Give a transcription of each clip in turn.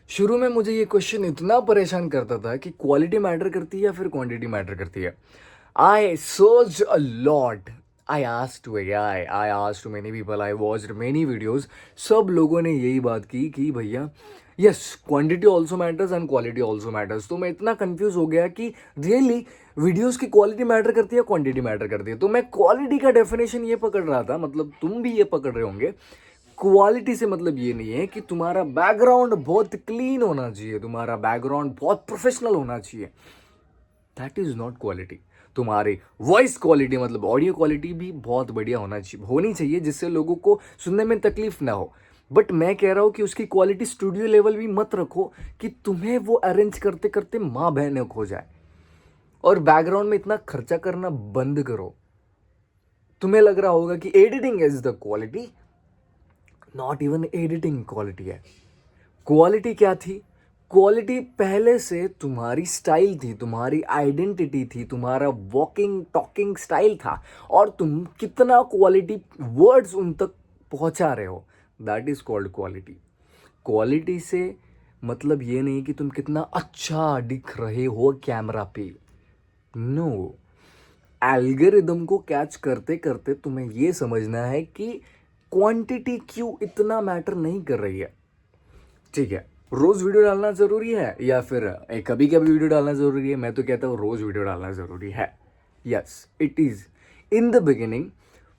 शुरू में मुझे ये क्वेश्चन इतना परेशान करता था कि क्वालिटी मैटर करती है या फिर क्वांटिटी मैटर करती है। I search a lot. I asked to AI, I asked to many people, I watched many videos. सब लोगों ने यही बात की कि भैया yes, quantity also matters and quality also matters. तो मैं इतना कंफ्यूज हो गया कि रियली वीडियोस की क्वालिटी मैटर करती है, क्वांटिटी मैटर करती है। तो मैं क्वालिटी का डेफिनेशन ये पकड़ रहा था, मतलब तुम भी ये पकड़ रहे होंगे। क्वालिटी से मतलब ये नहीं है कि तुम्हारा बैकग्राउंड बहुत क्लीन होना चाहिए, तुम्हारा बैकग्राउंड बहुत प्रोफेशनल होना चाहिए। That is not quality. तुम्हारी वॉइस क्वालिटी मतलब ऑडियो क्वालिटी भी बहुत बढ़िया होनी चाहिए जिससे लोगों को सुनने में तकलीफ ना हो। बट मैं कह रहा हूं कि उसकी क्वालिटी स्टूडियो लेवल भी मत रखो कि तुम्हें वो अरेंज करते करते माँ बहन हो जाए। और बैकग्राउंड में इतना खर्चा करना बंद करो। तुम्हें लग रहा होगा कि editing is the quality. Not even editing quality है। क्वालिटी क्या थी? क्वालिटी पहले से तुम्हारी स्टाइल थी, तुम्हारी आइडेंटिटी थी, तुम्हारा वॉकिंग टॉकिंग स्टाइल था। और तुम कितना क्वालिटी वर्ड्स उन तक पहुंचा रहे हो, that is called quality. Quality से मतलब ये नहीं कि तुम कितना अच्छा दिख रहे हो कैमरा पे। नो। एल्गोरिदम को कैच करते करते तुम्हें ये समझना है कि क्वांटिटी क्यों इतना मैटर नहीं कर रही है। ठीक है, रोज वीडियो डालना जरूरी है या फिर कभी कभी वीडियो डालना जरूरी है? मैं तो कहता हूँ रोज वीडियो डालना जरूरी है। Yes it is. In the beginning,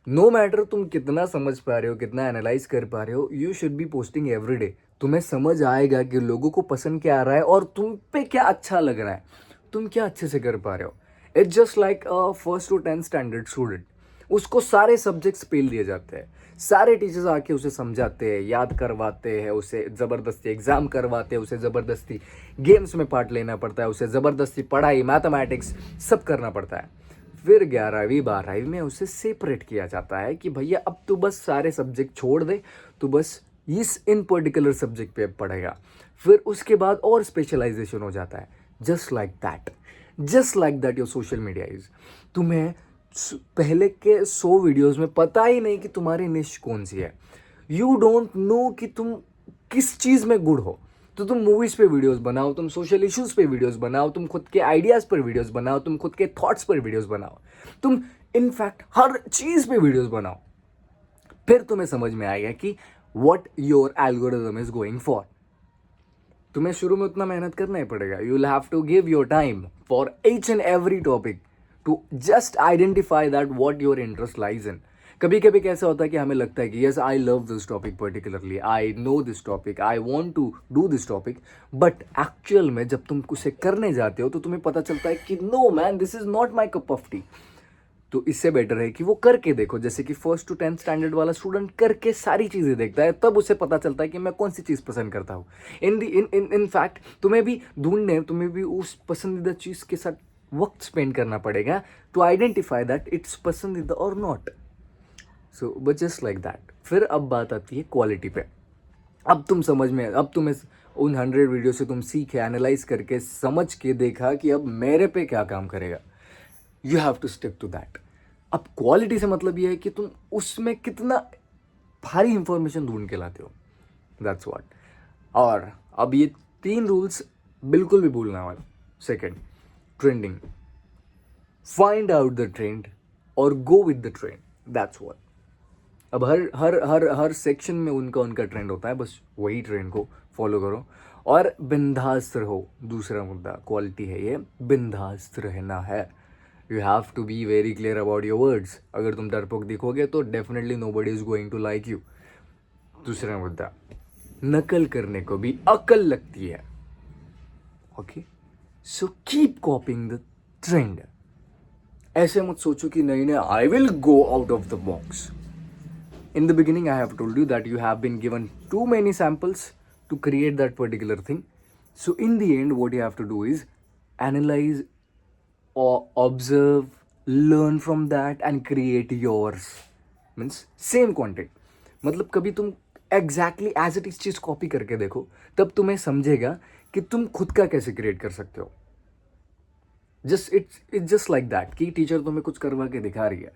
no matter तुम कितना समझ पा रहे हो, कितना एनालाइज कर पा रहे हो, you should be posting every day. तुम्हें समझ आएगा कि लोगों को पसंद क्या आ रहा है और तुम पे क्या अच्छा लग रहा है, तुम क्या अच्छे से कर पा रहे हो। It's just like a first to 10th standard student. उसको सारे सब्जेक्ट्स पेल दिए जाते हैं, सारे टीचर्स आके उसे समझाते हैं, याद करवाते हैं, उसे ज़बरदस्ती एग्जाम करवाते हैं, उसे ज़बरदस्ती गेम्स में पार्ट लेना पड़ता है, उसे ज़बरदस्ती पढ़ाई मैथमेटिक्स सब करना पड़ता है। फिर 11वीं 12वीं में उसे सेपरेट किया जाता है कि भैया अब तू बस सारे सब्जेक्ट छोड़ दे, तू बस इस इन पर्टिकुलर सब्जेक्ट पे पढ़ेगा। फिर उसके बाद और स्पेशलाइजेशन हो जाता है। Just like that, just like that your social media is. तुम्हें पहले के 100 वीडियोस में पता ही नहीं कि तुम्हारी निश कौन सी है। यू डोंट नो कि तुम किस चीज में गुड हो। तो तुम मूवीज पे वीडियोस बनाओ, तुम सोशल इश्यूज पे वीडियोस बनाओ, तुम खुद के आइडियाज पर वीडियोस बनाओ, तुम खुद के थॉट्स पर वीडियोस बनाओ, तुम इनफैक्ट हर चीज पे वीडियोस बनाओ। फिर तुम्हें समझ में आएगा कि what your algorithm is going for. तुम्हें शुरू में उतना मेहनत करना ही पड़ेगा। You will have to give your time for each and every topic to just identify that what your interest lies in. कभी कभी कैसा होता है कि हमें लगता है कि yes I love this topic particularly, I know this topic, I want to do this topic. But actual में जब तुम उसे करने जाते हो तो तुम्हें पता चलता है कि no man, this is not my cup of tea. तो इससे बेटर है कि वो करके देखो, जैसे कि फर्स्ट टू 10th स्टैंडर्ड वाला स्टूडेंट करके सारी चीजें देखता है, तब उसे पता चलता है कि मैं कौन सी चीज पसंद करता हूँ। इन फैक्ट तुम्हें भी तुम्हें भी उस पसंदीदा चीज के साथ वक्त स्पेंड करना पड़ेगा टू आइडेंटिफाई दैट इट्स पसंदीदा और not. So but just like that. फिर अब बात आती है क्वालिटी पे। अब तुम समझ में, अब तुम्हें उन 100 वीडियो से तुम सीखे, एनालाइज करके समझ के देखा कि अब मेरे पे क्या काम करेगा। You have to stick to that. अब क्वालिटी से मतलब यह है कि तुम उसमें कितना भारी इंफॉर्मेशन ढूंढ के लाते हो, दैट्स व्हाट। और अब ये 3 रूल्स बिल्कुल भी भूलना वाला। Second, trending. Find out the trend और go with the trend, that's what. अब हर हर हर हर सेक्शन में उनका उनका ट्रेंड होता है, बस वही ट्रेंड को फॉलो करो और बिंदास रहो। दूसरा मुद्दा क्वालिटी है, ये बिंदास रहना है। You have to be very clear about your words. अगर तुम डरपोक दिखोगे तो definitely nobody is going to like you. दूसरा मुद्दा, नकल करने को भी अकल लगती है। Okay, so keep copying the trend. ऐसे मत सोचो कि नहीं नहीं I will go out of the box. In the beginning, I have told you that you have been given too many samples to create that particular thing. So, in the end, what you have to do is analyze or observe, learn from that, and create yours. Means same content. मतलब कभी तुम exactly as it is चीज copy करके देखो, तब तुम्हें समझेगा कि तुम खुद का कैसे क्रिएट कर सकते हो। इट्स जस्ट लाइक दैट कि टीचर तुम्हें कुछ करवा के दिखा रही है,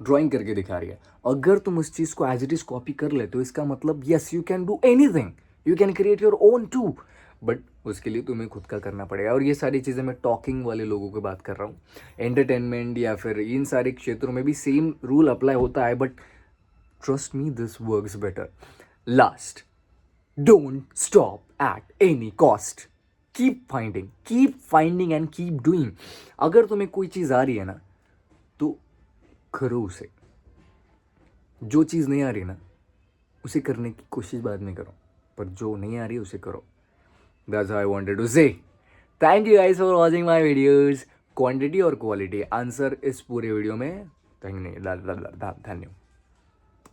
ड्राइंग करके दिखा रही है। अगर तुम उस चीज को एज इट इज कॉपी कर लेते हो, इसका मतलब yes you can do anything, you can create your own too. But उसके लिए तुम्हें खुद का करना पड़ेगा। और ये सारी चीज़ें मैं टॉकिंग वाले लोगों की बात कर रहा हूँ। एंटरटेनमेंट या फिर इन सारे क्षेत्रों में भी सेम रूल अप्लाई होता है, but trust me this works better. Last, don't stop at any cost. Keep finding and keep doing. अगर तुम्हें कोई चीज़ आ रही है ना तो करो उसे। जो चीज़ नहीं आ रही ना उसे करने की कोशिश बाद में करो, पर जो नहीं आ रही उसे करो। That's how I wanted to say. Thank you guys for watching my videos. Quantity और क्वालिटी आंसर इस पूरे वीडियो में कहीं नहीं, धन्यवाद।